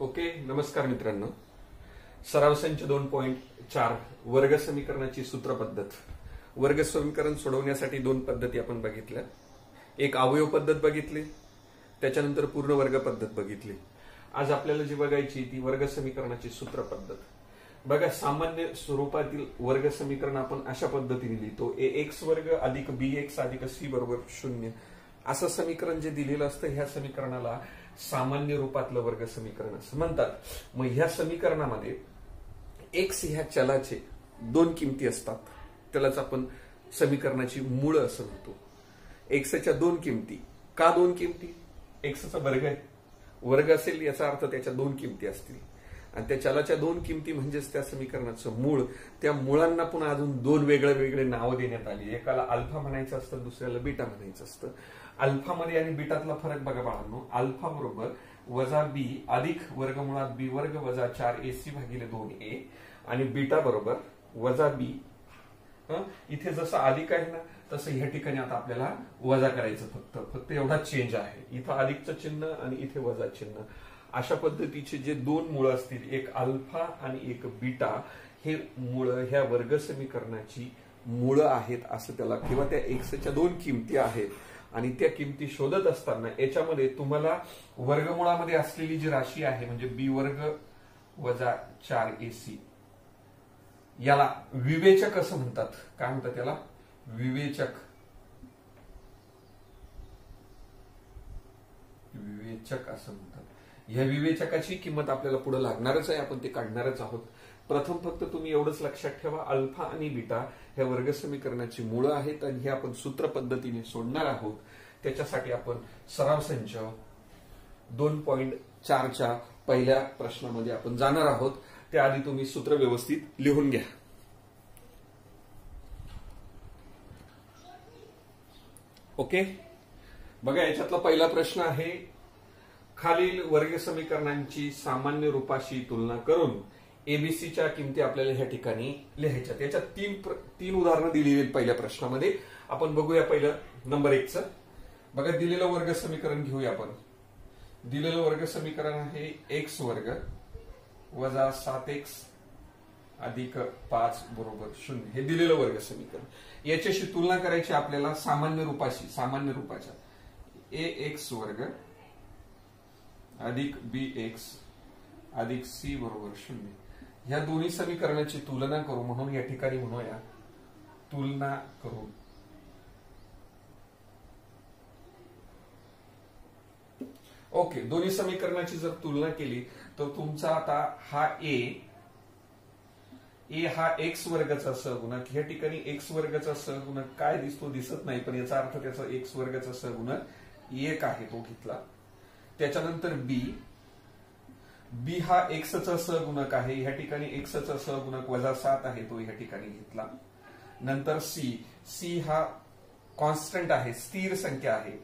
Okay, नमस्कार मित्रांनो. सराव संच 2.4 वर्ग समीकरणाची सूत्र पद्धत. वर्ग समीकरण सोडवण्यासाठी दोन पद्धती आपण बघितल्या. एक अवयव पद्धत बघितली, त्याच्यानंतर पूर्ण वर्ग पद्धत बघितली. आज आपल्याला जी बघायची ती वर्ग समीकरणाची सूत्र पद्धत. बघा, सामान्य स्वरूपातील वर्ग समीकरण आपण अशा पद्धतीने लिहितो: ax वर्ग अधिक bx अधिक c बरोबर 0. असं समीकरण जे दिलेलं असतं ह्या समीकरणाला सामान्य रूपातलं वर्ग समीकरण असं म्हणतात. मग ह्या समीकरणामध्ये एक्स ह्या चलाचे दोन किमती असतात, त्यालाच आपण समीकरणाची मूळ असं म्हणतो. एक्सच्या दोन किमती. का दोन किमती? एक्सचा वर्ग आहे, वर्ग असेल याचा अर्थ त्याच्या दोन किमती असतील आणि त्या चलाच्या दोन किमती म्हणजेच त्या समीकरणाचं मूळ. त्या मुळांना पुन्हा अजून दोन वेगळे नावं देण्यात आली. एकाला अल्फा म्हणायचं असतं, दुसऱ्याला बीटा म्हणायचं असतं. अल्फामध्ये आणि बीटातला फरक बघा बाळांनो. अल्फा बरोबर वजा बी अधिक वर्गमुळात बी वर्ग वजा 4ac भागिले 2a आणि बीटा बरोबर वजा बी. इथे जसं अधिक आहे ना तसं ह्या ठिकाणी आता आपल्याला वजा करायचं. फक्त एवढा चेंज आहे. इथं अधिकचं चिन्ह आणि इथे वजा चिन्ह. अशा पद्धतीचे जे दोन मुळं असतील, एक अल्फा आणि एक बीटा, हे मुळं ह्या वर्ग समीकरणाची मुळं आहेत असं त्याला, किंवा त्या एक्सच्या दोन किमती आहेत. आणि त्या किमती शोधत असताना याच्यामध्ये तुम्हाला वर्गमुळामध्ये असलेली जी राशी आहे म्हणजे बी वर्ग वजा 4ac, याला विवेचक असं म्हणतात. काय म्हणतात त्याला? विवेचक. विवेचक असं म्हणतात. ह्या विवेचकाची किंमत आपल्याला पुढे लागणारच आहे, आपण ते काढणारच आहोत. प्रथम फक्त तुम्ही एवढंच लक्षात ठेवा, अल्फा आणि बीटा ह्या वर्ग समीकरणाची मुळं आहेत आणि हे आपण सूत्र पद्धतीने सोडणार आहोत. त्याच्यासाठी आपण सराव संच 2.4च्या पहिल्या प्रश्नामध्ये आपण जाणार आहोत. त्याआधी तुम्ही सूत्र व्यवस्थित लिहून घ्या. ओके, बघा, याच्यातला पहिला प्रश्न आहे: खालील वर्ग समीकरणांची सामान्य रूपाशी तुलना करून एबीसीच्या किमती आपल्याला ह्या ठिकाणी लिहायच्या. त्याच्यात तीन उदाहरणं दिली आहेत पहिल्या प्रश्नामध्ये. आपण बघूया पहिलं नंबर 1चं. बघा, दिलेलं वर्ग समीकरण घेऊया आपण. दिलेलं वर्ग समीकरण आहे एक्स वर्ग वजा 7x अधिक 5 बरोबर 0. हे दिलेलं वर्ग समीकरण. याच्याशी तुलना करायची आपल्याला सामान्य रूपाशी. सामान्य रूपाच्या ax वर्ग अधिक bx अधिक c बरोबर 0. ह्या दोन्ही समीकरणाची तुलना करू म्हणून या ठिकाणी म्हणूया तुलना करू. ओके, दोन्ही समीकरणाची जर तुलना केली तर तुमचा आता हा ए हा एक्स वर्गाचा सहगुणक. ह्या ठिकाणी एक्स वर्गाचा सहगुणक काय दिसतो? दिसत नाही, पण याचा अर्थ त्याचा एक्स वर्गाचा सहगुणक 1 आहे, तो घेतला. त्याच्यानंतर बी हा एक्सचा सहगुणक आहे. ह्या ठिकाणी एक्सचा सहगुणक वजा 7 आहे, तो ह्या ठिकाणी घेतला. नंतर सी हा कॉन्स्टंट आहे, स्थिर संख्या आहे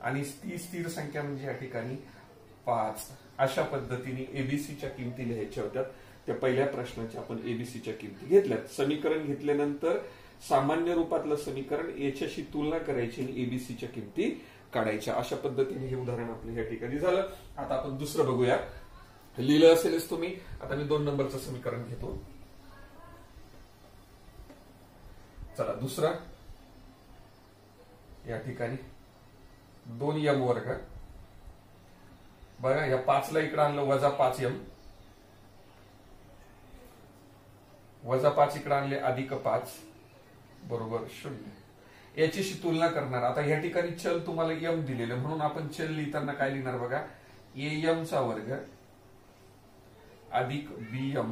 आणि ती स्थिर संख्या म्हणजे या ठिकाणी 5. अशा पद्धतीने एबीसीच्या किमती लिहायच्या होत्या. त्या पहिल्या प्रश्नाच्या आपण एबीसीच्या किमती घेतल्यात. समीकरण घेतल्यानंतर सामान्य रूपातलं समीकरण याच्याशी तुलना करायची आणि एबीसीच्या किमती काढायच्या. अशा पद्धतीने हे उदाहरण आपलं या ठिकाणी झालं. आता आपण दुसरं बघूया. लिहिलं असेलच तुम्ही. आता मी 2 नंबरचं समीकरण घेतो. चला, दुसरा या ठिकाणी 2m वर्ग. बघा, या 5ला इकडे आणलं वजा 5m, वजा 5 इकडे आणले अधिक 5 बरोबर 0. याच्याशी तुलना करणार. आता या ठिकाणी चल तुम्हाला m दिलेलं म्हणून आपण चल लिहिताना काय लिहिणार? बघा, am चा वर्ग अधिक bm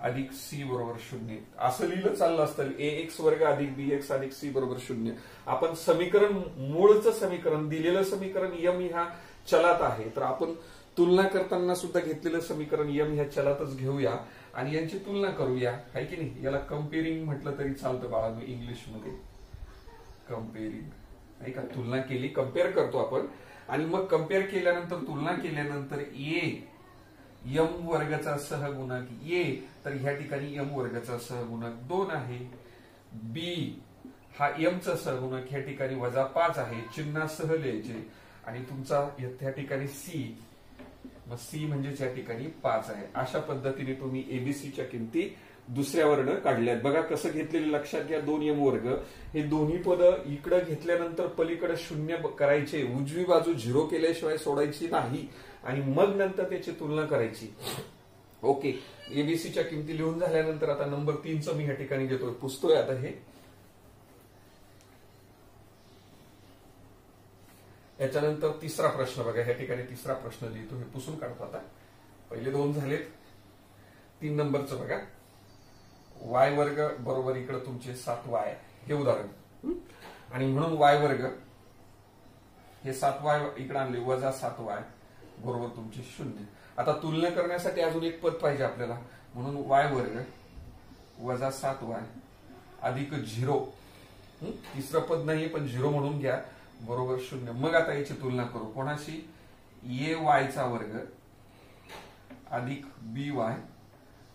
अधिक c बरोबर 0 असं लिहिलं चाललं असतं. ax वर्ग अधिक bx अधिक c बरोबर 0. आपण समीकरण मूळचं समीकरण दिलेलं समीकरण m ह्या चलात आहे, तर आपण तुलना करताना सुद्धा घेतलेलं समीकरण m ह्या चलातच घेऊया आणि यांची तुलना करूया, आहे की नाही? याला कम्पेअरिंग म्हटलं तरी चालतं बाळांनो इंग्लिशमध्ये. कम्पेअरिंग आहे का? तुलना केली, कम्पेअर करतो आपण. आणि मग कम्पेअर केल्यानंतर तुलना केल्यानंतर एम वर्गाचा सहगुणक ए, तर ह्या ठिकाणी एम वर्गाचा सहगुणक 2 आहे. बी हा एम चा सहगुणक ह्या ठिकाणी वजा 5 आहे, चिन्हासह लिहायचे. आणि तुमचा या ठिकाणी सी मग सी म्हणजेच या ठिकाणी 5 आहे. अशा पद्धतीने तुम्ही एबीसीच्या किमती दुसऱ्या वर्ण काढल्यात. बघा कसं घेतलेलं लक्षात घ्या. 2m वर्ग हे दोन्ही पद इकडे घेतल्यानंतर पलीकडे शून्य करायचे, उजवी बाजू 0 केल्याशिवाय सोडायची नाही आणि मग नंतर त्याची तुलना करायची. ओके, एबीसीच्या किमती लिहून झाल्यानंतर आता नंबर 3चं मी या ठिकाणी घेतोय, पुसतोय आता हे. याच्यानंतर तिसरा प्रश्न बघा. या ठिकाणी तिसरा प्रश्न लिहितो, हे पुसून काढतो आता. पहिले 2 झालेत. 3 नंबरचं बघा. y वर्ग बरोबर इकडे तुमचे 7y हे उदाहरण, आणि म्हणून y वर्ग हे 7y इकडे आणले वजा 7y बरोबर तुमचे 0. आता तुलना करण्यासाठी अजून एक पद पाहिजे आपल्याला, म्हणून y वर्ग वजा 7y अधिक 0. तिसरं पद नाही पण 0 म्हणून घ्या बरोबर 0. मग आता याची तुलना करू कोणाशी? ay चा वर्ग अधिक by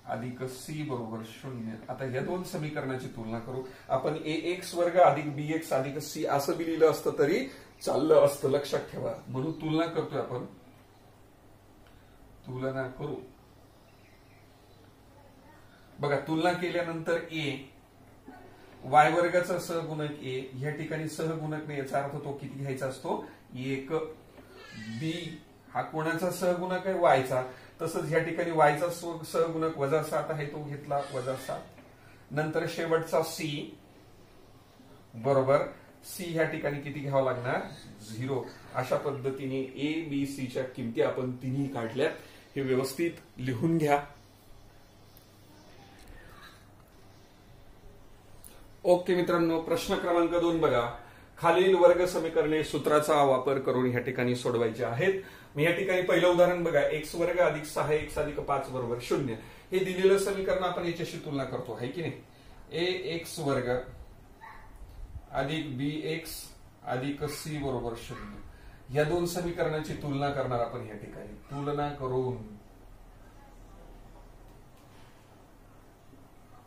अधिक c बरोबर 0. आता या दोन समीकरणाची तुलना करू. आपण ax वर्ग अधिक bx अधिक c असं बी लिहिलं असतं तरी चाललं असतं, लक्षात ठेवा. म्हणून तुलना करतोय आपण. तुलना करू. बघा, तुलना केल्यानंतर a y वर्गाचा सहगुणक a, या ठिकाणी सहगुणक नाही, याचा अर्थ तो किती घ्यायचा असतो? 1. b हा कोणाचा सहगुणक आहे? y चा. तसंच या ठिकाणी y चा सहगुणक वजा 7 आहे, तो घेतला वजा 7. नंतर शेवटचा c बरोबर c ह्या ठिकाणी किती घ्यावं लागणार? 0. अशा पद्धतीने ए बी सी च्या किमती आपण तिन्ही काढल्यात. हे व्यवस्थित लिहून घ्या. ओके मित्रांनो, प्रश्न क्रमांक 2 बघा. खालील वर्ग समीकरणे सूत्राचा वापर करून या ठिकाणी सोडवायचे आहेत. मी या ठिकाणी पहिलं उदाहरण बघा. एक्स वर्ग अधिक 6x अधिक 5 बरोबर 0. हे दिलेलं समीकरण आपण याच्याशी तुलना करतो, आहे की नाही? ax वर्ग अधिक bx अधिक c बरोबर 0. या दोन समीकरणाची तुलना करणार आपण या ठिकाणी. तुलना करून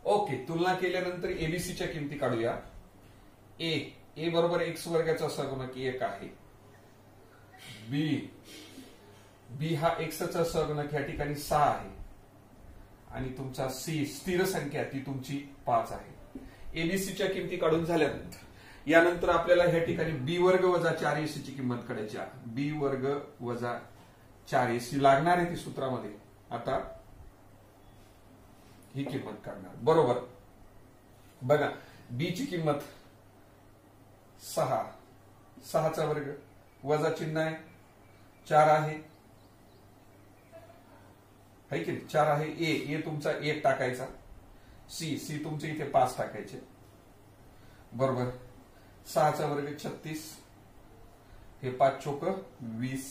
ओके, तुलना केल्यानंतर एबीसीच्या किमती काढूया. ए बरोबर एक्स वर्गाचा सहगुणक 1 आहे. बी हा एक्सचा सहगुणक या ठिकाणी 6 आहे. आणि तुमचा सी स्थिर संख्या ती तुमची 5 आहे. एबीसीच्या किमती काढून झाल्यानंतर यानंतर आपल्याला ह्या ठिकाणी बी वर्ग वजा 4ac ची किंमत काढायची आहे. बी वर्ग वजा 4ac लागणार आहे ती सूत्रामध्ये. आता ही किंमत काढणार बरोबर. बघा, बी ची किंमत 6, 6चा वर्ग वजा चिन्ह आहे 4 आहे, है की 4 आहे. ए तुमचा 1 टाकायचा. सी तुमचे इथे 5 टाकायचे बरोबर. 6चा वर्ग 36, हे 5 चोक 20,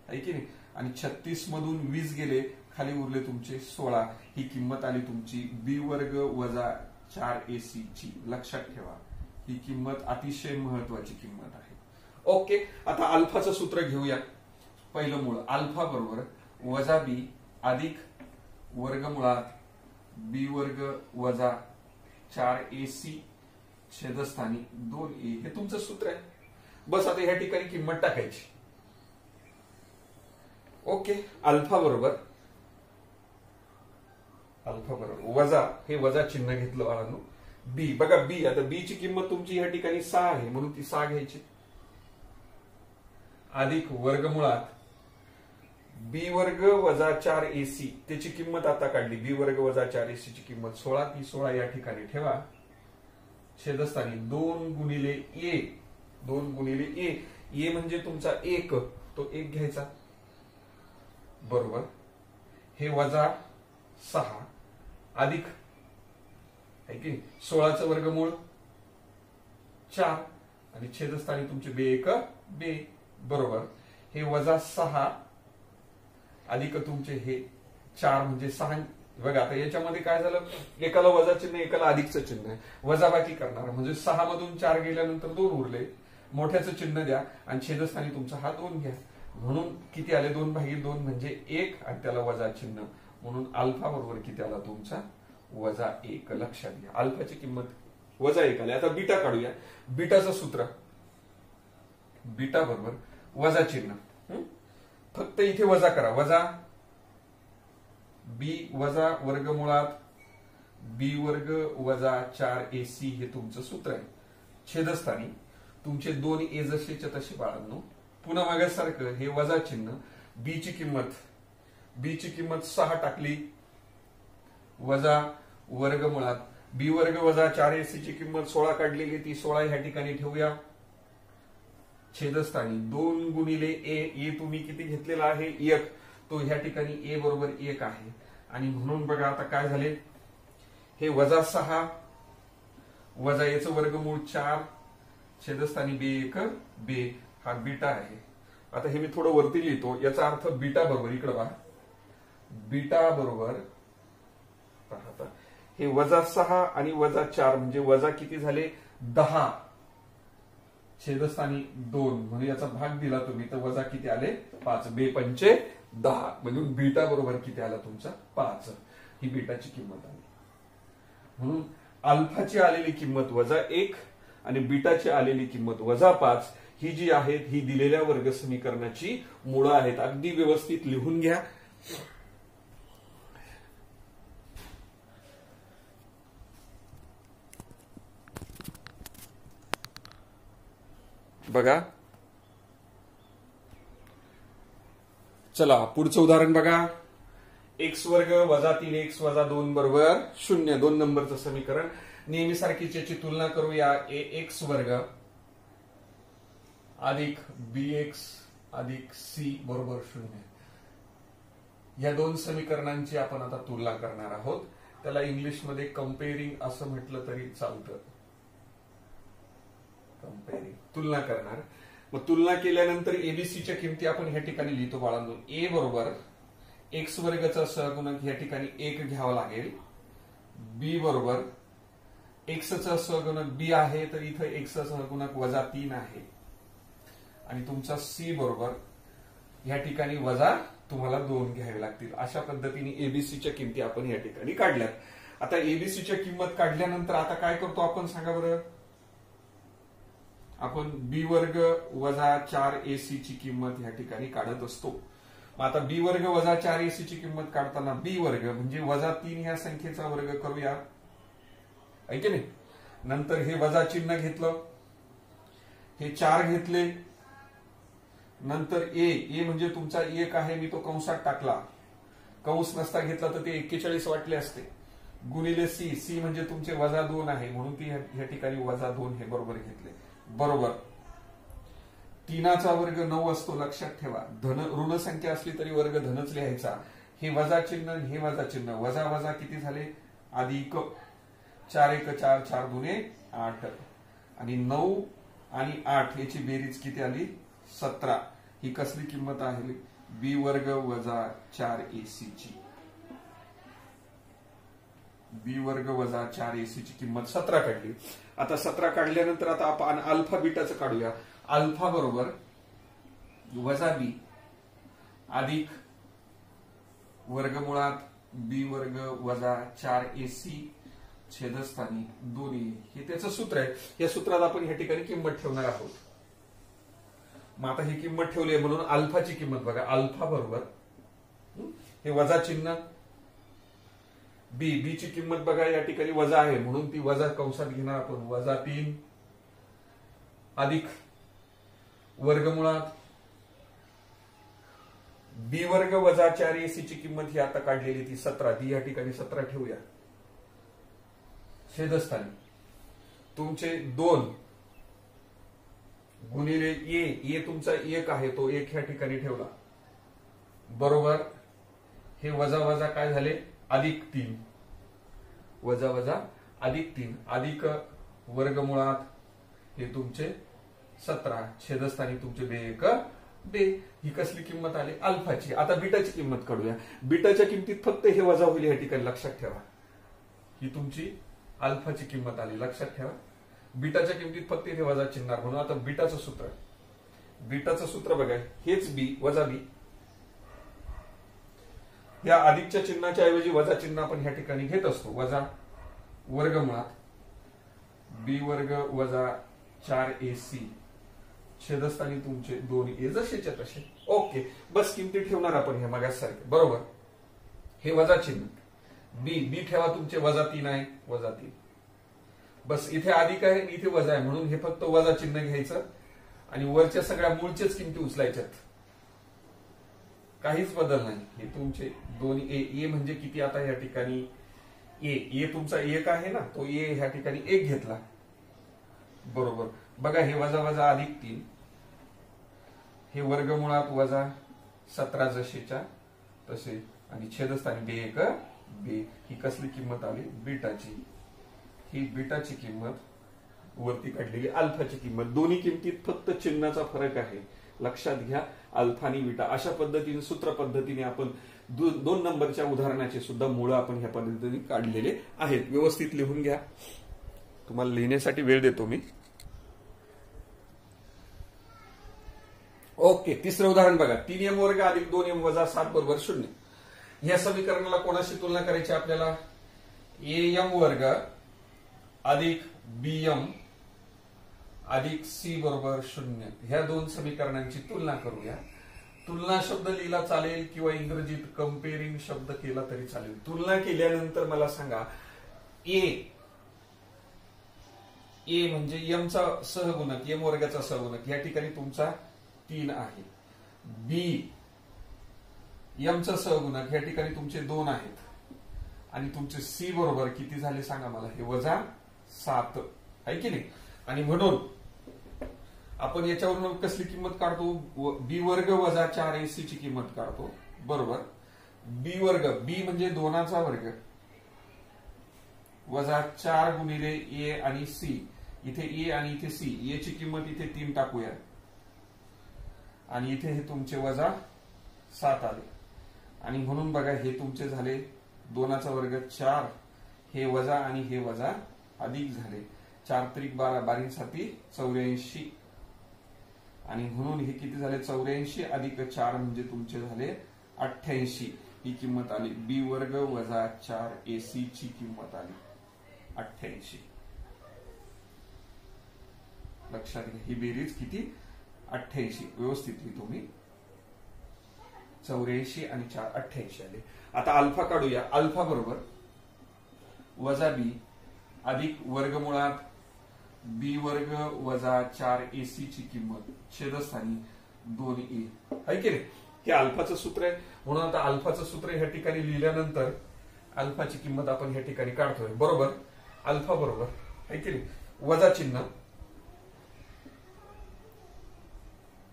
है की नाही. आणि 36 मधून 20 गेले, खाली उरले तुमचे 16. ही किंमत आली तुमची बी वर्ग वजा 4ac ची. लक्षात ठेवा, ही किंमत अतिशय महत्वाची किंमत आहे. ओके, आता अल्फाचं सूत्र घेऊया. पहिलं मूळ अल्फा बरोबर वजा बी अधिक वर्गमुळात बी वर्ग वजा 4ac छेदस्थानी 2a. हे तुमचं सूत्र आहे. बस आता ह्या ठिकाणी किंमत टाकायची. ओके, अल्फा बरोबर वजा, हे वजा चिन्ह घेतलं बाळांनो. बी बघा, बी आता बी ची किंमत तुमची या ठिकाणी 6 आहे, म्हणून ती 6 घ्यायची. अधिक वर्गमुळात बी वर्ग वजा 4ac, त्याची किंमत आता काढली. बी वर्ग वजा 4ac ची किंमत 16, ती 16 या ठिकाणी ठेवा. छेदस्थानी 2 गुणिले ए, 2 गुणिले ए म्हणजे तुमचा 1, तो 1 घ्यायचा बरोबर. हे वजा 6 अधिक, है की 16चं वर्गमूळ 4 आणि छेदस्थानी तुमचे बे 1 बे बरोबर. हे वजा 6 अधिक तुमचे हे 4 म्हणजे 6. बघा, आता याच्यामध्ये काय झालं? एकाला वजा चिन्ह, एकाला अधिकचं चिन्ह आहे. वजाबाकी करणार म्हणजे 6 मधून 4 गेल्यानंतर 2 उरले. मोठ्याचं चिन्ह द्या आणि छेदस्थानी तुमचा हा 2 घ्या. म्हणून किती आले? 2/2 म्हणजे 1 आणि त्याला वजा चिन्ह. म्हणून अल्फा बरोबर किती आला तुमचा? वजा 1. लक्षात घ्या, अल्फाची किंमत वजा 1 आली. आता बीटा काढूया. बीटाचं सूत्र बीटा बरोबर वजा चिन्ह. फक्त फक्त इथे वजा करा, वजा बी वजा वर्गमुळात बी वर्ग वजा 4ac हे तुमचं सूत्र आहे. छेदस्थानी तुमचे 2a जसेच्या तसे बाळांनो. पुन्हा मागासारखं हे वजा चिन्ह, बी ची किंमत 6 टाकली, वजा वर्गमुळात बी वर्ग वजा 4ac ची किंमत 16 काढलेली, ती 16 ह्या ठिकाणी ठेवूया. छेदस्थानी 2 गुणिले ए तुम्ही किती घेतलेला आहे 1, तो ह्या ठिकाणी ए बरोबर 1 आहे. आणि म्हणून बघा आता काय झाले, हे वजा 6 वजा याचं वर्गमूळ 4, छेदस्थानी बे 1 बे, हा बीटा आहे. आता हे मी थोडं वरती लिहितो, याचा अर्थ बीटा बरोबर, इकडे पहा, बीटा बरोबर आता हे वजा 6 आणि वजा 4 म्हणजे वजा किती झाले 10, छेदस्थानी 2 म्हणून याचा भाग दिला तुम्ही तर वजा किती आले 5, बे पंचे 10, म्हणून बीटा बरोबर किती आला तुमचा 5, ही बीटाची किंमत आली. म्हणून अल्फाची आलेली किंमत वजा 1 आणि बीटाची आलेली किंमत वजा 5 ही जी आहेत ही दिलेल्या वर्ग समीकरणाची मुळं आहेत. अगदी व्यवस्थित लिहून घ्या. बघा, चला पुढचं उदाहरण बघा. एक्स वर्ग वजा 3x वजा 2 बरोबर 0, 2 नंबरचं समीकरण. नेहमीसारखीच याची तुलना करूया. ax वर्ग अधिक bx अधिक c बरोबर 0. या दोन समीकरणांची आपण आता तुलना करणार आहोत. त्याला इंग्लिशमध्ये कंपेअरिंग असं म्हटलं तरी चालतं. कंपेअरिंग, तुलना करणार. मग तुलना केल्यानंतर एबीसीच्या किमती आपण ह्या ठिकाणी लिहितो बाळांनो. ए बरोबर एक्स वर्गाचा सहगुणक ह्या ठिकाणी 1 घ्यावा लागेल. बी बरोबर एक्सचा सहगुणक बी आहे तर इथं एक्सचा सहगुणक वजा 3 आहे. आणि तुमचा सी बरोबर ह्या ठिकाणी वजा तुम्हाला 2 घ्यावे लागतील. अशा पद्धतीने एबीसीच्या किमती आपण या ठिकाणी काढल्यात. आता एबीसीच्या किंमत काढल्यानंतर आता काय करतो आपण सांगा बरं. आपण बी वर्ग वजा 4ac ची किंमत या ठिकाणी काढत असतो. मग आता बी वर्ग वजा 4ac ची किंमत काढताना बी वर्ग म्हणजे वजा 3 ह्या संख्येचा वर्ग करूया, आहे की नाही. नंतर हे वजा चिन्ह घेतलं, हे 4 घेतले, नंतर ए म्हणजे तुमचा 1 आहे, मी तो कंसात टाकला. कंस नसता घेतला तर ते 41 वाटले असते. गुणिले सी म्हणजे तुमचे वजा 2 आहे म्हणून ती ह्या ठिकाणी वजा 2 हे बरोबर घेतले. बरोबर 3चा वर्ग 9 असतो, लक्षात ठेवा. ऋण संख्या असली तरी वर्ग धनच लिहायचा. हे वजा चिन्ह हे वजा चिन्ह, वजा वजा किती झाले अधिक, 4 1 4 4 2 8 आणि 9 आणि 8 याची बेरीज किती आली 17. ही कसली किंमत आहे बी वर्ग वजा 4ac ची. बी वर्ग वजा 4ac ची किंमत 17 काढली. आता 17 काढल्यानंतर आता आपण अल्फा बीटाचं काढूया. अल्फा बरोबर वजा बी अधिक वर्गमुळात बी वर्ग वजा 4ac छेदस्थानी 2a हे त्याचं सूत्र आहे. या सूत्रात आपण या ठिकाणी किंमत ठेवणार आहोत. मग आता ही किंमत ठेवली आहे म्हणून अल्फाची किंमत बघा. अल्फा बरोबर हे वजा चिन्ह बी ची किंमत बघा या ठिकाणी वजा आहे म्हणून ती वजा कंसात घेणार आपण. वजा 3 अधिक वर्गमुळात बी वर्ग वजा 4ac ची किंमत ही आता काढलेली ती 17, ती या ठिकाणी 17 ठेवूया. छेदस्थानी तुमचे 2 गुणिले ए तुमचा 1 आहे तो 1 ह्या ठिकाणी ठेवला. बरोबर हे वजा वजा काय झाले अधिक 3, वजा वजा अधिक 3 अधिक वर्गमुळात हे तुमचे 17 छेदस्थानी तुमचे बे 1 बे. ही कसली किंमत आली अल्फाची. आता बीटाची किंमत काढूया. बीटाच्या किंमतीत फक्त हे वजा होईल या ठिकाणी, लक्षात ठेवा. ही तुमची अल्फाची किंमत आली, लक्षात ठेवा. बीटाच्या किंमतीत फक्त इथे वजा चिन्हार म्हणून आता बीटाचं सूत्र, बीटाचं सूत्र बघा हेच बी वजा बी. या अधिकच्या चिन्हाच्या ऐवजी वजा चिन्ह आपण ह्या ठिकाणी घेत असतो. वजा वर्गमुळात बी वर्ग वजा 4ac छेदस्थानी तुमचे दोन ए जसेच्या तसे. ओके, बस किमती ठेवणार आपण हे मागासारखे. बरोबर, हे वजा चिन्ह. बी ठेवा तुमचे -3 आहे, -3. बस इथे अधिक आहे इथे वजा आहे म्हणून हे फक्त वजा चिन्ह घ्यायचं आणि वरच्या सगळ्या मूळच्याच किमती उचलायच्यात. काहीच बदल नाही. हे तुमचे दोन ए म्हणजे किती आता या ठिकाणी ए तुमचा 1 आहे ना, तो ए ह्या ठिकाणी 1 घेतला. बरोबर, बघा हे वजा +3, हे वर्गमुळात -17 जसेच्या तसे आणि छेदस्थानी बे ही कसली किंमत आली? बीटाची. ही बीटाची किंमत वरती काढलेली अल्फाची किंमत. दोन्ही किमतीत फक्त चिन्हाचा फरक आहे, लक्षात घ्या. अल्फा आणि बीटा अशा पद्धतीने सूत्र पद्धतीने आपण 2 नंबरच्या उदाहरणाचे सुद्धा मूळ आपण ह्या पद्धतीने काढलेले आहेत. व्यवस्थित लिहून घ्या, तुम्हाला लिहिण्यासाठी वेळ देतो मी. ओके, तिसरं उदाहरण बघा. 3m वर्ग अधिक 2m वजा 7 बरोबर 0. या समीकरणाला कोणाशी तुलना करायची आपल्याला? am वर्ग अधिक bm अधिक c बरोबर 0. ह्या दोन समीकरणांची तुलना करूया. तुलना शब्द लिहिला चालेल किंवा इंग्रजीत कंपेअरिंग शब्द केला तरी चालेल. तुलना केल्यानंतर मला सांगा, ए म्हणजे m चा सहगुणक, m वर्गाचा सहगुणक या ठिकाणी तुमचा 3 आहे. बी m चा सहगुणक या ठिकाणी तुमचे 2 आहेत आणि तुमचे सी बरोबर किती झाले सांगा मला? हे -7 आहे की नाही? आणि म्हणून आपण याच्यावरून कसली किंमत काढतो? बी वर्ग वजा 4ac ची किंमत काढतो. बरोबर, बी वर्ग, बी म्हणजे 2चा वर्ग वजा 4 गुणिले ए आणि सी. इथे ए आणि इथे सी, ए ची किंमत इथे 3 टाकूया आणि इथे हे तुमचे -7 आले. आणि म्हणून बघा हे तुमचे झाले 2चा वर्ग 4, हे वजा आणि हे वजा अधिक झाले. 4 त्रिक 12, 12 7 84 आणि म्हणून हे किती झाले? 84 अधिक 4 म्हणजे तुमचे झाले 88. ही किंमत आली. बी वर्ग वजा 4ac ची किंमत आली 88. लक्षात घ्या, ही बेरीज किती? 88. व्यवस्थित लिहितो मी. 84 आणि 4 88 आले. आता अल्फा काढूया. अल्फा बरोबर -b अधिक वर्गमुळात बी वर्ग वजा 4ac ची किंमत छेदस्थानी 2a आहे की नाही? हे अल्फाचं सूत्र आहे. म्हणून आता अल्फाचं सूत्र ह्या ठिकाणी लिहिल्यानंतर अल्फाची किंमत आपण ह्या ठिकाणी काढतोय. बरोबर, अल्फा बरोबर आहे की नाही? वजा चिन्ह,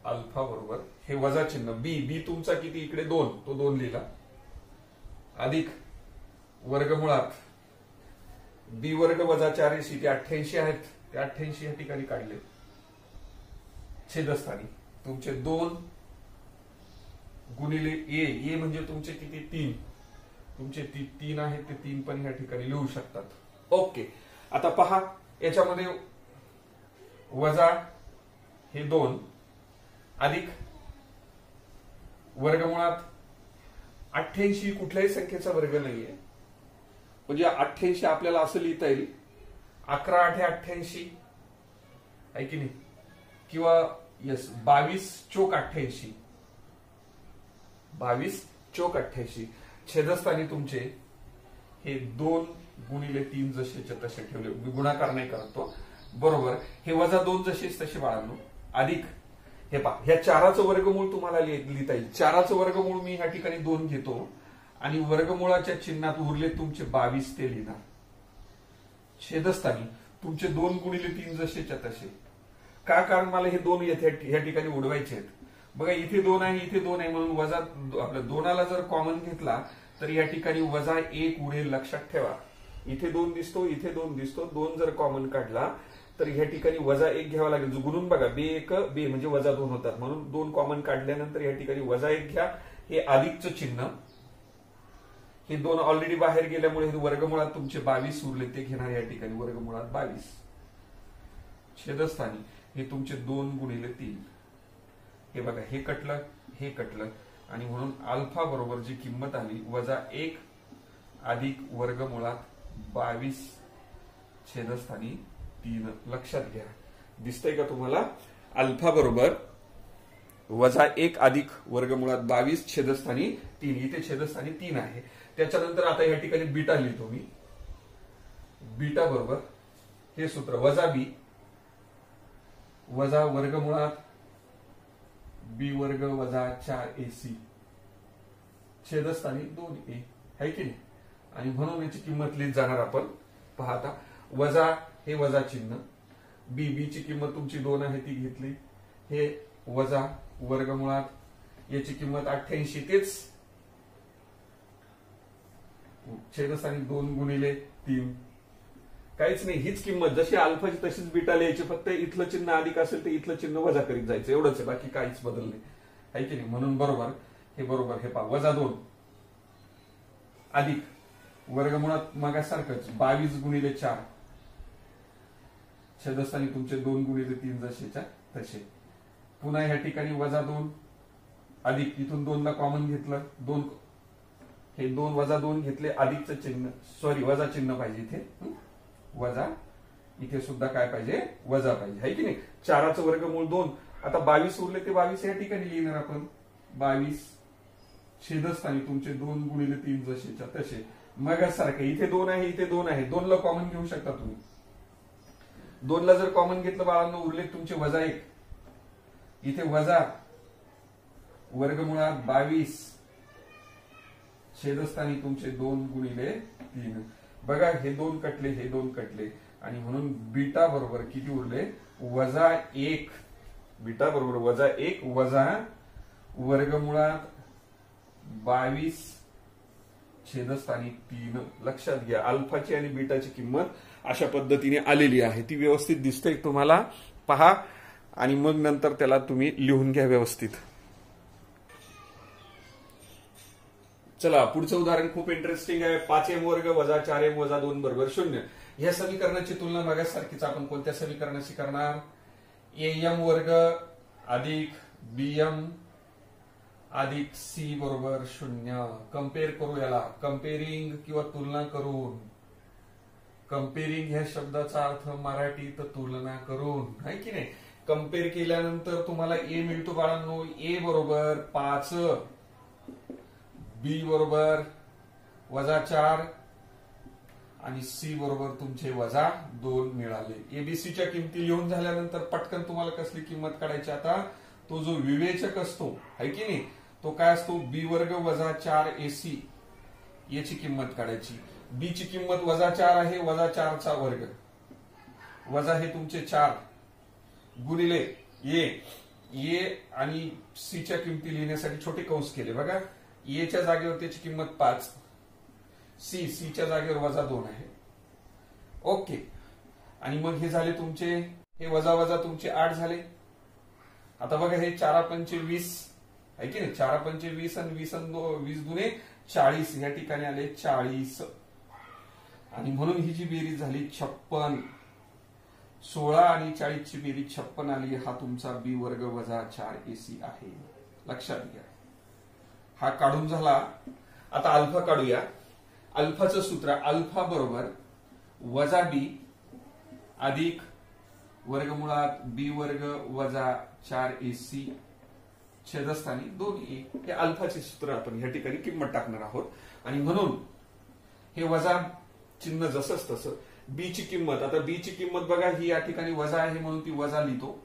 अल्फा बरोबर हे वजा चिन्ह. बी तुमचा किती इकडे 2, तो 2 लिहिला, अधिक वर्गमुळात बी वर्ग वजा 4ac ते 88 आहेत, ते 88 या ठिकाणी काढले. छेदस्थानी तुमचे 2 गुणिले ए म्हणजे तुमचे किती? 3. तुमचे 3 आहेत, ते 3 पण या ठिकाणी लिहू शकतात. ओके, आता पहा याच्यामध्ये वजा हे 2 अधिक वर्गमुळात 88 कुठल्याही संख्येचा वर्ग नाहीये. म्हणजे 88 आपल्याला असं लिहिता येईल 11 8 88 आहे की नाही? किंवा यस 22 चोक 88, 22 चोक 88. छेदस्थानी तुमचे हे 2 गुणिले 3 जसेच्या तसे ठेवले, गुणाकार नाही करतो. बरोबर, हे वजा 2 जसेच तसे बाळांनो, अधिक हे पहा, ह्या 4चं वर्गमूळ तुम्हाला लिहिता येईल. 4चं वर्गमूळ मी ह्या ठिकाणी 2 घेतो आणि वर्गमुळाच्या चिन्हात उरले तुमचे 22 ते लिहिणार. छेदस्थानी तुमचे 2 गुणिले 3 जसेच्या तसे. का? कारण मला हे 2 ह्या ठिकाणी उडवायचे आहेत. बघा इथे 2 आहे, इथे 2 आहे, म्हणून वजा आपल्या 2ला जर कॉमन घेतला तर या ठिकाणी -1 उडेल. लक्षात ठेवा, इथे 2 दिसतो, इथे 2 दिसतो. 2 जर कॉमन काढला तर ह्या ठिकाणी -1 घ्यावा लागेल. गुणून बघा, बे म्हणजे -2 होतात, म्हणून 2 कॉमन काढल्यानंतर या ठिकाणी -1 घ्या. हे अधिकचं चिन्ह, हे 2 ऑलरेडी बाहेर गेल्यामुळे हे वर्गमुळात तुमचे 22 उरले, ते घेणार या ठिकाणी वर्गमुळात 22. छेदस्थानी हे तुमचे 2 गुणिले 3. हे बघा, हे कटलं, हे कटलं आणि म्हणून अल्फा बरोबर जी किंमत आली -1 अधिक वर्गमुळात 22 छेदस्थानी 3. लक्षात घ्या, दिसतंय का तुम्हाला? अल्फा बरोबर -1 अधिक वर्गमुळात 22 छेदस्थानी 3. इथे छेदस्थानी 3 आहे. त्याच्यानंतर आता या ठिकाणी बीटा लिहितो मी. बीटा बरोबर हे सूत्र -b वजा वर्गमुळात b वर्ग वजा 4ac छेदस्थानी 2a आहे की नाही. आणि म्हणून याची किंमत लिहित जाणार आपण. पाहता वजा हे वजा चिन्ह, बी ची किंमत तुमची 2 आहे ती घेतली, हे वजा वर्गमुळात याची किंमत 88 तेच छेदस्थानी 2 गुणिले 3. काहीच नाही, हीच किंमत जशी अल्फाची तशीच बीटा लिहायची, फक्त इथलं चिन्ह अधिक असेल तर इथलं चिन्ह वजा करीत जायचं, एवढंच आहे, बाकी काहीच बदल नाही आहे की नाही. म्हणून बरोबर हे पहा -2 अधिक वर्गमुळात मागासारखंच 22 गुणिले 4 छेदस्थानी तुमचे 2 गुणिले 3 जसेच्या तसे. पुन्हा ह्या ठिकाणी -2 अधिक इथून 2 ला कॉमन घेतलं, 2 हे 2 वजा 2 घेतले, अधिकचं चिन्ह सॉरी वजा चिन्ह पाहिजे इथे, वजा इथे सुद्धा काय पाहिजे वजा पाहिजे आहे की नाही. 4चं वर्गमूळ 2, आता 22 उरले ते 22 या ठिकाणी लिहिणार आपण. 22 छेदस्थानी तुमचे 2 गुणिले 3 जसेच्या तसे. मग सारखं इथे 2 आहे, इथे 2 आहे, 2 ला कॉमन घेऊ शकता तुम्ही. 2 ला जर कॉमन घेतलं बाळांनो उरले तुमचे -1, इथे वजा वर्गमुळात 22 छेदस्थानी तुमचे 2 गुणिले 3. बघा हे 2 कटले, हे 2 कटले, आणि म्हणून बीटा बरोबर किती उरले -1. बीटा बरोबर -1 वजा वर्गमुळात 22 छेदस्थानी 3. लक्षात घ्या अल्फाची आणि बीटाची किंमत अशा पद्धतीने आलेली आहे, ती व्यवस्थित दिसते तुम्हाला, पहा आणि मग नंतर त्याला तुम्ही लिहून घ्या व्यवस्थित. चला पुढचं उदाहरण खूप इंटरेस्टिंग आहे. 5m वर्ग वजा 4m वजा 2 बरोबर 0. ह्या समीकरणाची तुलना मागासारखीच आपण कोणत्या समीकरणाशी करणार? am वर्ग अधिक bm अधिक c बरोबर 0. कम्पेअर करू याला, कम्पेअरिंग किंवा तुलना करून. कम्पेअरिंग ह्या शब्दाचा अर्थ मराठीत तुलना करून आहे की नाही. कम्पेअर केल्यानंतर तुम्हाला ए मिळतो बाळांनो. ए बरोबर 5, बी बरोबर वजा 4 आणि सी बरोबर तुमचे वजा 2 मिळाले. एबीसीच्या किमती लिहून झाल्यानंतर पटकन तुम्हाला कसली किंमत काढायची? आता तो जो विवेचक असतो आहे की नाही तो काय असतो? बी वर्ग वजा 4ac याची किंमत काढायची. बी ची किंमत वजा 4 आहे, वजा 4 चा वर्ग वजा हे तुमचे 4 गुणिले ए आणि सी च्या किमती लिहिण्यासाठी छोटे कंस केले बघा. ए च्या जागेवर त्याची किंमत 5, सी च्या जागेवर वजा 2 आहे. ओके, आणि मग हे झाले तुमचे, हे वजा वजा तुमचे 8 झाले. आता बघा हे 4 पंचे 20 आहे की नाही. 4 पंचे 20 आणि 20 दुने 40 या ठिकाणी आले 40. आणि म्हणून ही जी बेरीज झाली 56. 16 आणि 40 ची बेरीज 56 आली. हा तुमचा बी वर्ग वजा 4ac आहे. लक्षात घ्या. हा काढून झाला. आता अल्फा काढूया. अल्फाचं सूत्र अल्फा बरोबर वजा बी अधिक वर्गमुळात बी वर्ग वजा 4ac छेदस्थानी 2a. हे अल्फाचे सूत्र आपण या ठिकाणी किंमत टाकणार आहोत. आणि म्हणून हे वजा चिन्ह जसंच तसं. बी ची किंमत, आता बी ची किंमत बघा ही या ठिकाणी वजा आहे म्हणून ती वजा लिहितो,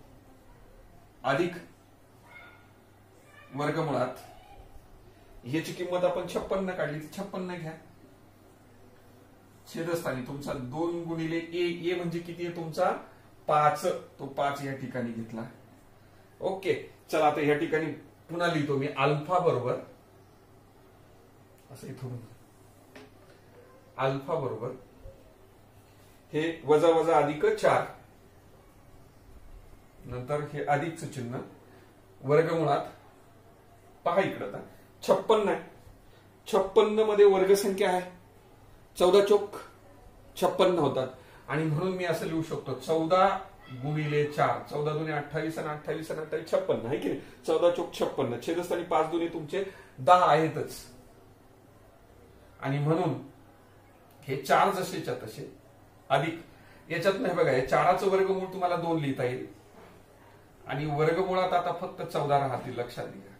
अधिक वर्गमुळात ह्याची किंमत आपण 56 काढली, 56 घ्या छेदस्थानी तुमचा 2 गुणिले ए म्हणजे किती आहे तुमचा 5, तो 5 या ठिकाणी घेतला. ओके, चला आता या ठिकाणी पुन्हा लिहितो मी अल्फा बरोबर असं इथून अल्फा बरोबर हे वजा वजा अधिक 4 नंतर हे अधिकचं चिन्ह वर्गमुळात पहा इकडे आता 56 आहे. 56 मध्ये वर्गसंख्या आहे 14 चोक 56 होतात. आणि म्हणून मी असं लिहू शकतो 14 गुणिले 4, 14 दुने 28 आणि 28 आणि 28 56 आहे की नाही. 14 चोक 56 छेदस्थानी 5 दुने तुमचे 10 आहेतच. आणि म्हणून हे 4 जसेच्या तसे अधिक याच्यात नाही बघा, या 4चं वर्गमूळ तुम्हाला 2 लिहिता येईल आणि वर्गमुळात आता फक्त 14 राहतील, लक्षात घ्या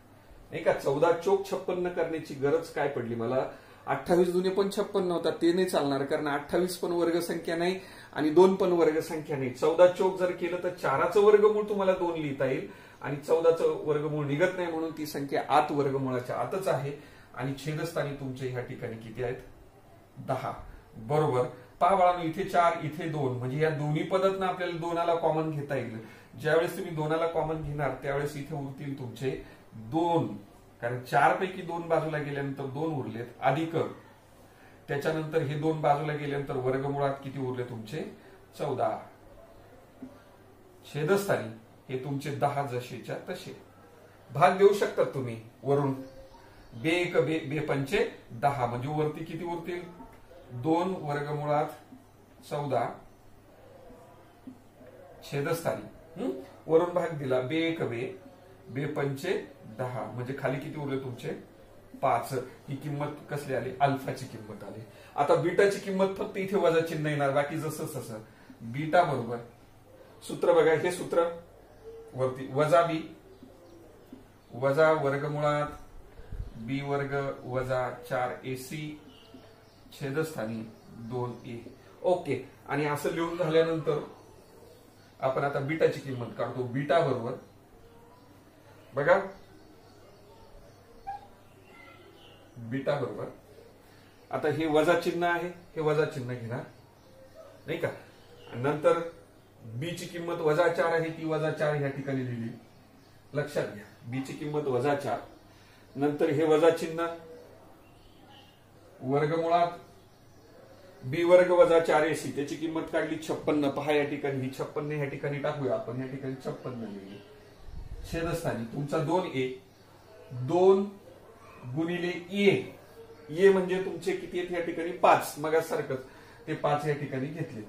नाही का. 14 चोक 56 करण्याची गरज काय पडली मला. 28 दुने पण 56 होता, ते नाही चालणार कारण 28 पण वर्गसंख्या नाही आणि 2 पण वर्गसंख्या नाही. 14 चोक जर केलं तर 4चं वर्गमूळ तुम्हाला 2 लिहिता येईल आणि 14चं वर्गमूळ निघत नाही म्हणून ती संख्या आत वर्गमुळाच्या आतच आहे. आणि छेदस्थानी तुमचे ह्या ठिकाणी किती आहेत, 10. बरोबर. पहा बाळांनो, इथे 4 इथे 2 म्हणजे या दोन्ही पदातनं आपल्याला 2ला कॉमन घेता येईल. ज्यावेळेस तुम्ही 2ला कॉमन घेणार त्यावेळेस इथे उरतील तुमचे 2, कारण 4 पैकी 2 बाजूला गेल्यानंतर 2 उरलेत, अधिक त्याच्यानंतर हे 2 बाजूला गेल्यानंतर वर्गमुळात किती उरले तुमचे 14. छेदस्थानी हे तुमचे 10 जसेच्या तसे. भाग देऊ शकतात तुम्ही वरून. बे 1 बे 5 10 म्हणजे वरती किती उरतील 2 वर्गमुळात 14 छेदस्थानी वरून भाग दिला. बे 1 बे 5 10 म्हणजे खाली किती उरले तुमचे 5. ही किंमत कसली आली, अल्फाची किंमत आली. आता बीटाची किंमत फक्त इथे वजा चिन्ह येणार, बाकी जसं तसं. बीटा बरोबर सूत्र बघा, हे सूत्र वरती वजा बी वजा वर्गमुळात बी वर्ग वजा 4ac छेदस्थानी 2a. ओके. आणि असं लिहून झाल्यानंतर आपण आता बीटाची किंमत काढतो. बीटा बरोबर बघा, बीटा बरोबर आता हे वजा चिन्ह आहे, हे वजा चिन्ह घेणार नाही का. नंतर बी ची किंमत वजा 4 आहे, ती वजा 4 ह्या ठिकाणी लिहिली, लक्षात घ्या. बी ची किंमत वजा 4. नंतर हे वजा चिन्ह वर्गमुळात बी वर्ग वजा 4ac त्याची किंमत काढली 56. पहा या ठिकाणी ही 56 ह्या ठिकाणी टाकूया आपण, या ठिकाणी 56 लिहिली. छेदस्थानी तुमचा 2a 2 गुणिले ए म्हणजे तुमचे किती आहेत या ठिकाणी 5. मग सारखंच ते 5 या ठिकाणी घेतले.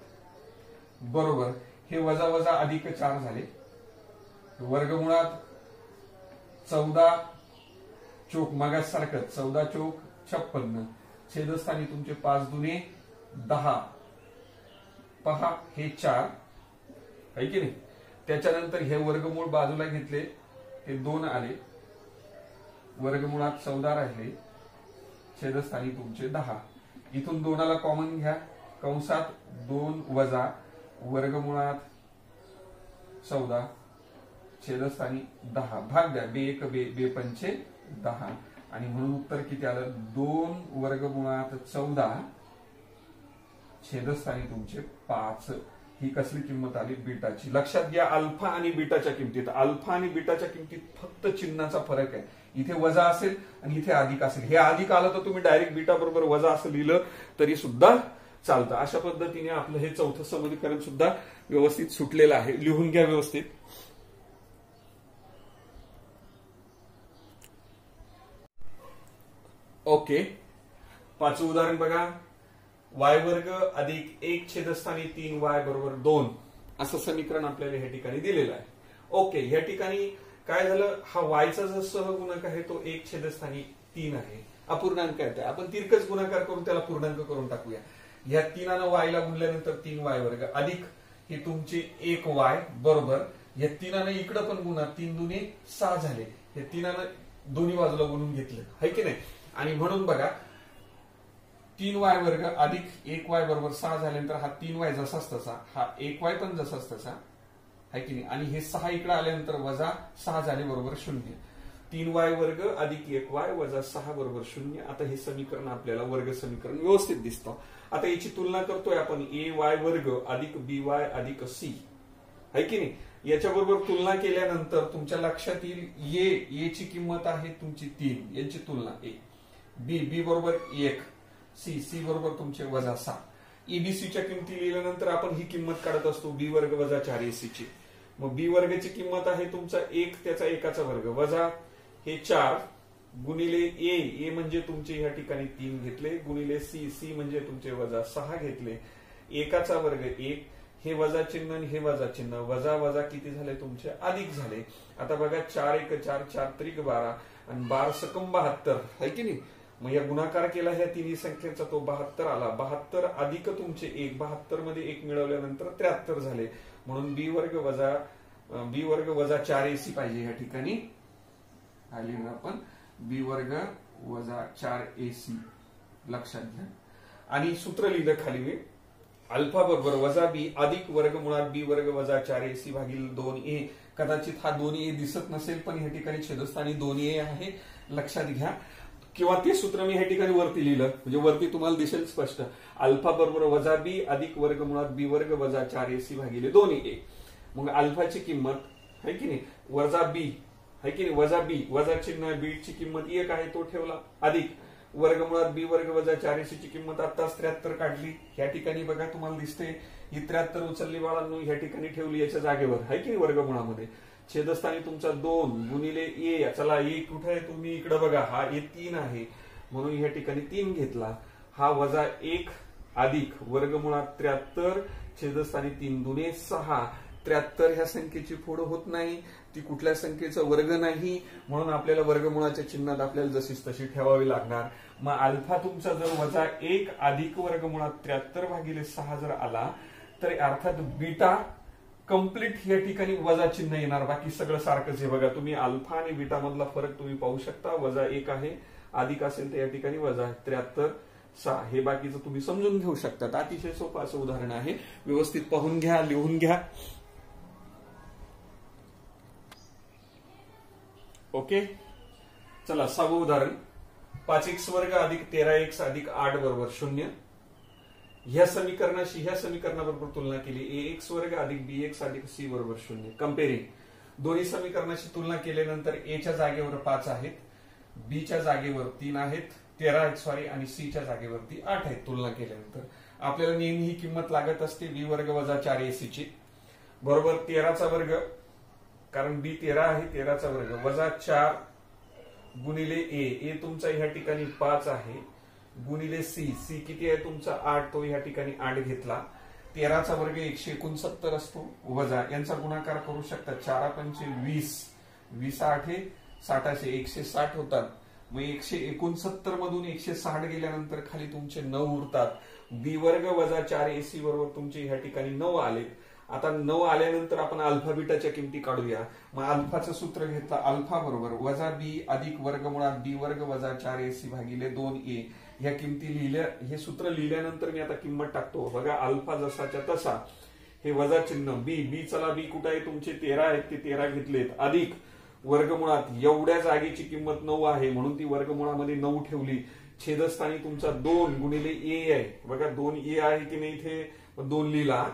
बरोबर. हे वजा वजा अधिक 4 झाले. वर्गमुळात 14 चोक मगाच सारखं 14 चोक 56 छेदस्थानी तुमचे 5 दुने 10. पहा हे 4 आहे की नाही. त्याच्यानंतर हे वर्गमूळ बाजूला घेतले, हे 2 आले, वर्गमुळात 14 राहिले, छेदस्थानी तुमचे 10. इथून 2ला कॉमन घ्या, कंसात 2 वजा वर्गमुळात 14 छेदस्थानी 10. भाग द्या. बे 1 बे 5 10 आणि म्हणून उत्तर किती आलं 2 वर्गमुळात 14 छेदस्थानी तुमचे 5. ही कसली किंमत आली, बीटाची. लक्षात घ्या अल्फा आणि बीटाच्या किमतीत, अल्फा आणि बीटाच्या किमतीत फक्त चिन्हाचा फरक आहे. इथे वजा असेल आणि इथे अधिक असेल. हे अधिक आलं तर तुम्ही डायरेक्ट बीटा बरोबर वजा असं लिहिलं तरी सुद्धा चालतं. अशा पद्धतीने आपलं हे चौथं समीकरण सुद्धा व्यवस्थित सुटलेलं आहे. लिहून घ्या व्यवस्थित. ओके. 5वं उदाहरण बघा. y वर्ग अधिक 1 छेदस्थानी 3y बरोबर 2 असं समीकरण आपल्याला ह्या ठिकाणी दिलेलं आहे. ओके. ह्या ठिकाणी काय झालं, हा वायचा जो सहगुणक आहे तो 1 छेदस्थानी 3 आहे, अपूर्णांक आहे. आपण तिरकस गुणाकार करून त्याला पूर्णांक करून टाकूया. ह्या 3 वायला गुणल्यानंतर 3y वर्ग अधिक हे तुमचे 1y बरोबर या 3 इकडे पण गुणा, 3 दुने 6 झाले. हे 3 दोन्ही बाजूला गुणून घेतलं आहे की नाही. आणि म्हणून बघा 3y वर्ग अधिक 1y बरोबर 6 झाल्यानंतर हा 3y जसाच तसा, हा 1y पण जसाच तसा आहे की नाही. आणि हे 6 इकडे आल्यानंतर वजा 6 झाले बरोबर 0. 3y वर्ग अधिक 1y वजा 6 बरोबर 0. आता हे समीकरण आपल्याला वर्ग समीकरण व्यवस्थित दिसतं. आता याची तुलना करतोय आपण ay वर्ग अधिक by अधिक c आहे की नाही. याच्याबरोबर तुलना केल्यानंतर तुमच्या लक्षात येईल ए ची किंमत आहे तुमची 3, यांची तुलना ए. बी बरोबर 1, सी बरोबर तुमचे वजा 6. ईबीसीच्या किमती लिहिल्यानंतर आपण ही किंमत काढत असतो बी वर्ग वजा 4ac ची. मग बी वर्गाची किंमत आहे तुमचा 1 त्याचा एकाचा वर्ग वजा हे 4 गुणिले ए म्हणजे तुमचे ह्या ठिकाणी 3 घेतले, गुणिले सी म्हणजे तुमचे वजा 6 घेतले, एकाचा वर्ग 1, हे वजा चिन्ह आणि हे वजा चिन्ह, वजा वजा किती झाले तुमचे अधिक झाले. आता बघा 4 1 4 4 त्रिक 12 आणि 12 सकम 72 आहे की नाही. मग या गुणाकार केला ह्या तिन्ही संख्येचा तो 72 आला. 72 अधिक तुमचे 1, 72 मध्ये 1 मिळवल्यानंतर 73 झाले. म्हणून बी वर्ग वजा बी वर्ग वजा 4ac पाहिजे या ठिकाणी. हा लिहिलं आपण बी वर्ग वजा 4ac लक्षात घ्या. आणि सूत्र लिहिलं खाली मी अल्फा बरोबर वजा बी अधिक वर्गमुळात बी वर्ग वजा 4ac भागिले 2a. कदाचित हा 2a दिसत नसेल पण या ठिकाणी छेदस्थानी 2a आहे लक्षात घ्या. किंवा ते सूत्र मी या ठिकाणी वरती लिहिलं म्हणजे वरती तुम्हाला दिसेल स्पष्ट. अल्फा बरोबर वजा बी अधिक वर्गमुळात बी वर्ग वजा 4ac भागिले 2a. मग अल्फाची किंमत आहे की नाही वजा बी आहे की नाही वजा बी वजा चिन्ह बी ची किंमत 1 आहे तो ठेवला अधिक वर्गमुळात बी वर्ग वजा 4ac ची किंमत आताच 73 काढली. या ठिकाणी बघा तुम्हाला दिसते ही 73 उचलली बाळांनो या ठिकाणी ठेवली याच्या जागेवर आहे की वर्गमुळामध्ये. छेदस्थानी तुमचा 2 गुणिले ए. चला ए कुठे आहे तुम्ही इकडे बघा हा ए 3 आहे म्हणून या ठिकाणी 3 घेतला. हा वजा 1 अधिक वर्गमुळात 73 छेदस्थानी 3 दुने 6. 73 ह्या संख्येची फोड होत नाही ती कुठल्या संख्येचा वर्ग नाही म्हणून आपल्याला वर्गमुळाच्या चिन्हात आपल्याला जशीच तशी ठेवावी लागणार. मग अल्फा तुमचा जर वजा 1 अधिक वर्गमुळात 73 भागिले 6 जर आला तर अर्थात बीटा कंप्लीट या ठिकाणी वजा चिन्ह येणार. बाकी सगळं सारखंच आहे बघा तुम्ही अल्फा आणि बीटा मधला फरक तुम्ही पाहू शकता. वजा 1 आहे अधिक असेल तर या ठिकाणी वजा 73 6 हे बाकीचं तुम्ही समजून घेऊ शकता. अतिशय सोपं असं उदाहरण आहे. व्यवस्थित पाहून घ्या लिहून घ्या. ओके चला 6वं उदाहरण 5x वर्ग अधिक 13x अधिक 8 बरोबर 0. ह्या समीकरणाशी ह्या समीकरणाबरोबर तुलना केली. ax वर्ग अधिक bx अधिक c बरोबर 0. कंपेरिंग दोन्ही समीकरणाची तुलना केल्यानंतर a च्या जागेवर 5 आहेत b च्या जागेवर 3 आहेत 13 आणि c च्या जागेवरती 8 आहेत. तुलना केल्यानंतर आपल्याला नेहमी ही किंमत लागत असते b वर्ग वजा 4ac ची बरोबर 13 चा वर्ग कारण बी 13 आहे 13 चा वर्ग वजा 4 गुणिले ए तुमचा ह्या ठिकाणी 5 आहे गुणिले सी किती आहे तुमचा 8 तो ह्या ठिकाणी 8 घेतला. 13 चा वर्ग 169 असतो वजा यांचा गुणाकार करू शकता 4 पंचे 20 20 8 60 160 होतात. मग 169 मधून 160 गेल्यानंतर खाली तुमचे 9 उरतात. बी वर्ग वजा 4ac बरोबर तुमचे ह्या ठिकाणी 9 आले. आता 9 आल्यानंतर आपण अल्फा बीटाच्या किमती काढूया. मग अल्फाचं सूत्र घेतलं अल्फा बरोबर वजा बी अधिक वर्गमुळात बी वर्ग वजा 4ac भागिले 2a. ह्या किमती लिहिल्या हे सूत्र लिहिल्यानंतर मी आता किंमत टाकतो. बघा अल्फा जसाच्या तसा हे वजा चिन्ह बी चला बी कुठे आहे तुमचे 13 आहेत ते 13 घेतलेत अधिक वर्गमुळात एवढ्या जागेची किंमत 9 आहे म्हणून ती वर्गमुळामध्ये 9 ठेवली. छेदस्थानी तुमचा 2 गुणिले ए आहे बघा 2a आहे की नाही इथे 2 लिहिला.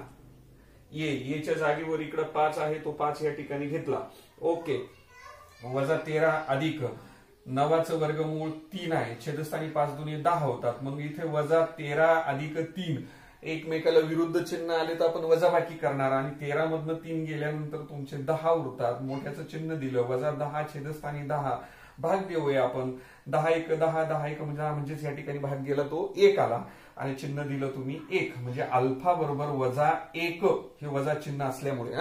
ए च्या जागेवर इकडे 5 आहे तो 5 या ठिकाणी घेतला. ओके वजा 13 अधिक 9चं वर्गमूळ 3 आहे छेदस्थानी 5 दुने 10 होतात. मग इथे वजा 13 अधिक 3 एकमेकाला विरुद्ध चिन्ह आले तर आपण वजाबाकी करणार आणि 13 मधनं 3 गेल्यानंतर तुमचे 10 उरतात. मोठ्याचं चिन्ह दिलं वजा 10 छेदस्थानी 10 भाग देऊया आपण 10 1 10 10 1 म्हणजेच या ठिकाणी भाग गेला तो 1 आला आणि चिन्ह दिलं तुम्ही 1 म्हणजे अल्फा बरोबर वजा 1 हे वजा चिन्ह असल्यामुळे.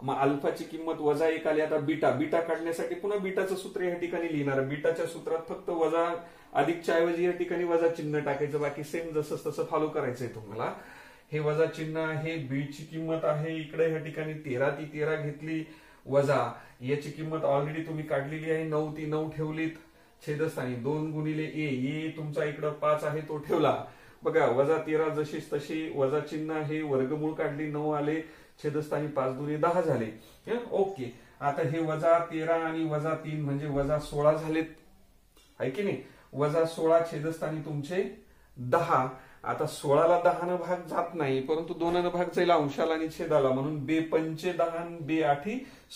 मग अल्फाची किंमत वजा 1 आली. आता बीटा काढण्यासाठी पुन्हा बीटाचं सूत्र या ठिकाणी लिहिणार. बीटाच्या सूत्रात फक्त वजा अधिकच्या ऐवजी या ठिकाणी वजा चिन्ह टाकायचं बाकी सेम जसं तसं फॉलो करायचंय तुम्हाला. हे वजा चिन्ह आहे बी ची किंमत आहे इकडे या ठिकाणी 13 ती 13 घेतली वजा याची किंमत ऑलरेडी तुम्ही काढलेली आहे 9 ती 9 ठेवलीत. छेदस्थानी 2 गुणिले ए तुमचा इकडं 5 आहे तो ठेवला. बघा वजा 13 जशीच तशी वजा चिन्ह आहे वर्गमूळ काढली 9 आले छेदस्थानी 5 दुने 10 झाले. ओके आता हे वजा 13 आणि वजा 3 म्हणजे वजा 16 झालेत आहे की नाही. वजा 16 छेदस्थानी तुमचे 10. आता 16ला 10 भाग जात नाही परंतु 2 भाग जाईल अंशाला आणि छेदाला म्हणून बे 5 10 बे 8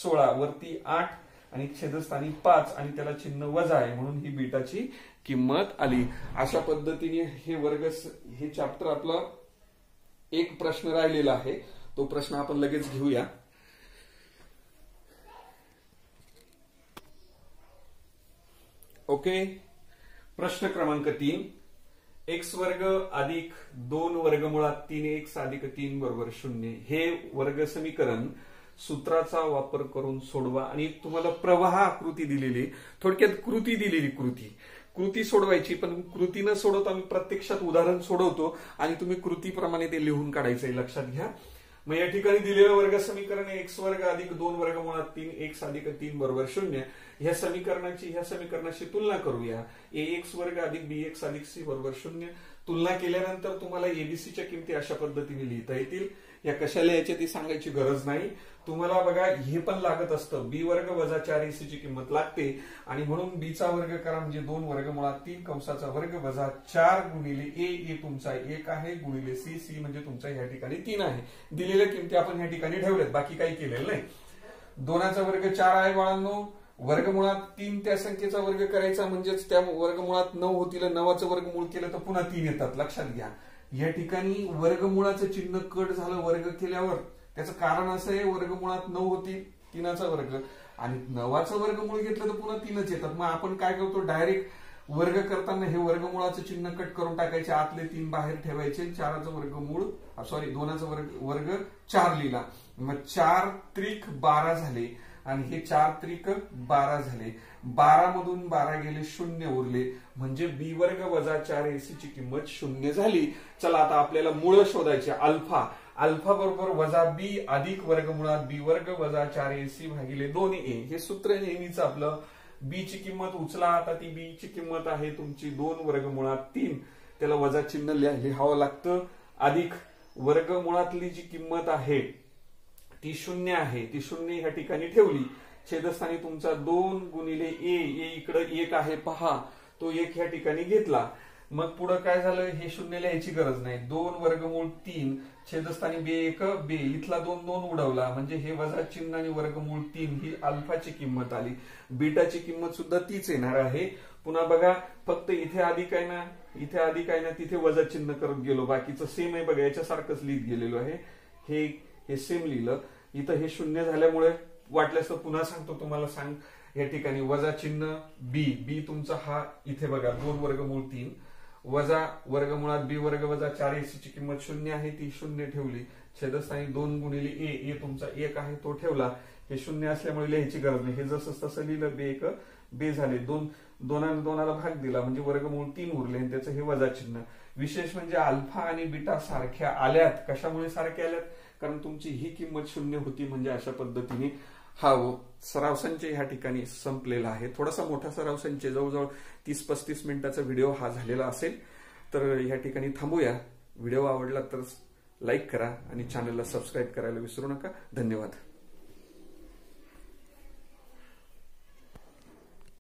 16 वरती 8 आणि छेदस्थानी 5 आणि त्याला चिन्ह वजा आहे म्हणून ही बीटाची किंमत आली. अशा पद्धतीने हे चॅप्टर आपला एक प्रश्न राहिलेला आहे तो प्रश्न आपण लगेच घेऊया. ओके प्रश्न क्रमांक 3 एक्स वर्ग अधिक 2 वर्गमुळात 3x अधिक 3 बरोबर 0 हे वर्ग समीकरण सूत्राचा वापर करून सोडवा. आणि तुम्हाला प्रवाह आकृती दिलेली थोडक्यात कृती दिलेली कृती सोडवायची पण कृती न सोडवता आम्ही प्रत्यक्षात उदाहरण सोडवतो आणि तुम्ही कृतीप्रमाणे ते लिहून काढायचंय लक्षात घ्या. मग या ठिकाणी दिलेलं वर्ग समीकरण एक्स वर्ग अधिक 2 वर्गमुळात 3 एक्स अधिक 3 बरोबर 0. ह्या समीकरणाची तुलना करूया. ए एक्स वर्ग अधिक बी एक्स अधिक सी बरोबर 0. तुलना केल्यानंतर तुम्हाला एबीसीच्या किमती अशा पद्धतीने लिहिता येतील. या कशाला याच्या ती सांगायची गरज नाही. तुम्हाला बघा हे पण लागत असतं, बी वर्ग वजा 4ac ची किंमत लागते आणि म्हणून बीचा वर्ग करा म्हणजे 2 वर्गमुळात 3 कंसाचा वर्ग वजा 4 गुणिले ए तुमचा 1 आहे गुणिले सी म्हणजे तुमचा या ठिकाणी 3 आहे. दिलेल्या किमती आपण या ठिकाणी ठेवल्यात, बाकी काही केलेलं नाही. 2चा वर्ग 4 आहे बाळांनो. वर्गमुळात 3 त्या संख्येचा वर्ग करायचा म्हणजेच त्या वर्गमुळात 9 होतील. 9चं वर्गमूळ केलं तर पुन्हा 3 येतात, लक्षात घ्या. या ठिकाणी वर्गमुळाचं चिन्ह कट झालं वर्ग केल्यावर. त्याचं कारण असं आहे, वर्गमुळात 9 होतील, 3चा वर्ग आणि 9चं वर्गमूळ घेतलं तर पुन्हा 3च येतात. मग आपण काय करतो, डायरेक्ट वर्ग करताना हे वर्गमुळाचं चिन्ह कट करून टाकायचे, आतले 3 बाहेर ठेवायचे. 4चं वर्गमूळ 2चा वर्ग 4 लिहिला. मग 4 त्रिक 12 झाले आणि हे 4 त्रिक 12 झाले. 12 मधून 12 गेले, 0 उरले म्हणजे बी वर्ग वजा 4ac ची किंमत 0 झाली. चला आता आपल्याला मूळ शोधायचे. अल्फा बरोबर वजा बी अधिक वर्गमुळात बी वर्ग वजा 4ac भागिले 2a. हे सूत्र नेहमीच आपलं. बी ची किंमत उचला. आता ती बी ची किंमत आहे तुमची 2 वर्गमुळात 3. त्याला वजा चिन्ह लिहावं लागतं. अधिक वर्गमुळातली जी किंमत आहे ती 0 आहे. ती 0 ह्या ठिकाणी ठेवली. छेदस्थानी तुमचा 2 गुणिले ए इकडे 1 आहे पहा, तो 1 ह्या ठिकाणी घेतला. मग पुढे काय झालं, हे 0 लिहायची गरज नाही. 2 वर्गमूळ 3 छेदस्थानी बे 1 बे, इथला 2 उडवला म्हणजे हे वजा चिन्ह आणि वर्गमूळ 3 ही अल्फाची किंमत आली. बीटाची किंमत सुद्धा तीच येणार आहे. पुन्हा बघा, फक्त इथे अधिक आहे ना, इथे अधिक आहे ना, तिथे वजा चिन्ह करत गेलो. बाकीचं सेम आहे बघा, याच्यासारखंच लिहित गेलेलो आहे. हे सेम लिहिलं. इथं हे 0 झाल्यामुळे वाटल्यास तर पुन्हा सांगतो तुम्हाला. या ठिकाणी वजा चिन्ह बी तुमचा हा इथे बघा 2 वर्गमूळ 3 वजा वर्गमुळात बी वर्ग वजा 4ac ची किंमत 0 आहे, ती 0 ठेवली. छेदस्थानी 2 गुणिले ए तुमचा 1 आहे, तो ठेवला. हे 0 असल्यामुळे लिहायची गरज नाही. हे जसं तसं लिहिलं. बे 1 बे झाले. 2ला भाग दिला म्हणजे वर्गमूळ 3 उरले आणि त्याचं हे वजा चिन्ह. विशेष म्हणजे अल्फा आणि बीटा सारख्या आल्यात. कशामुळे सारख्या आल्यात, कारण तुमची ही किंमत 0 होती. म्हणजे अशा पद्धतीने हा सराव संच ह्या ठिकाणी संपलेला आहे. थोडासा मोठा सराव संच, जवळजवळ 30-35 मिनिटाचा व्हिडिओ हा झालेला असेल. तर या ठिकाणी थांबूया. व्हिडिओ आवडला तर लाईक करा आणि चॅनलला सबस्क्राईब करायला विसरू नका. धन्यवाद.